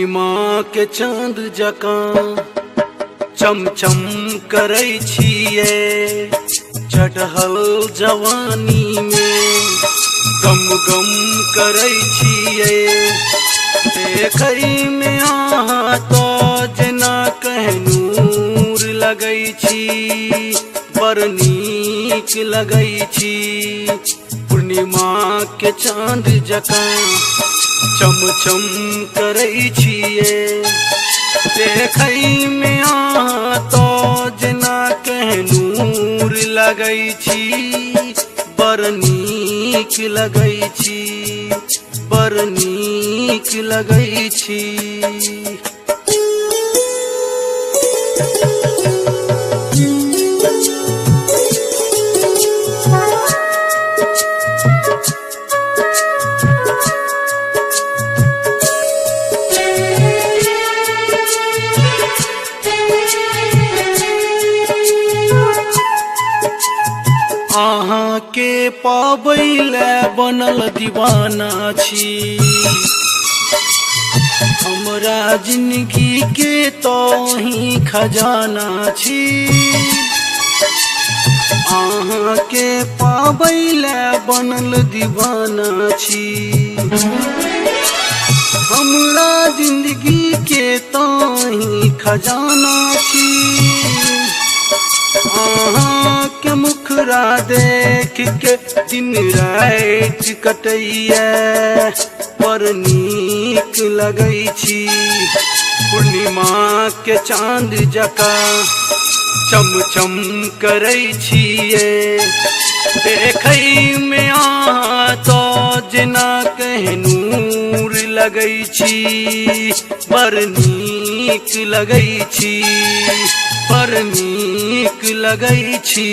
पूर्णिमा के चांद जकाँ चमचम करै छियै चढ़ल जवानी में गम गम करै छियै देखै में अहाँ तो जेना कहनूर लगै छी बड़ नीक लगै छी पूर्णिमा के चांद जकाँ चमचम करै छियै देखै में अहाँ तो जेना कहनूर लगै छी बड़ नीक लगै छी बड़ नीक लगै छी। अहाँ के पाबै ले बनल दीवाना छी हमरा जिंदगी के तो ही खजाना छी अहाँ के पाबै ले बनल दीवाना छी हमरा जिंदगी के तो ही खजाना छी अहाँ के मुखरा देख के दिन रात कटैया बड़ नीक लगै छी पूर्णिमा के चांद जकाँ चमचम करै छियै देखै में अहाँ तो जेना कहनूर लगै छी बड़ नीक लगै छी बड़ नीक लगै छी।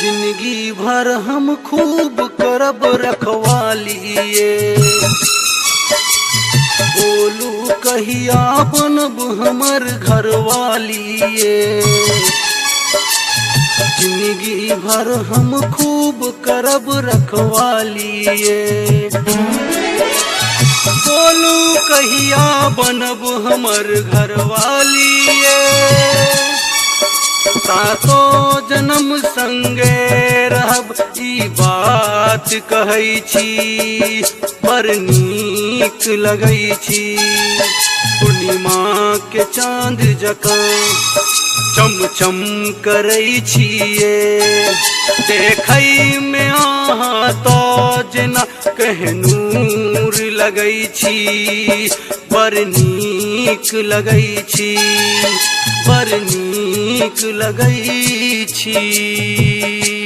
जिंदगी भर हम खूब करब रखवालिए बोलू कहिया बनब हमर घरवालिए जिंदगी भर हम खूब करब रखवालिए बोलू कहिया बनब हमर घरवालिए सातो जन्म संगे रहब ई बात कहै छी बड़ नीक लगै छी पूर्णिमा के चांद जकाँ चमचम करै छियै देखै में अहाँ तो जेना कहनूर लगै छी बड़ नीक लगै छी बड़ नीक लगै छी।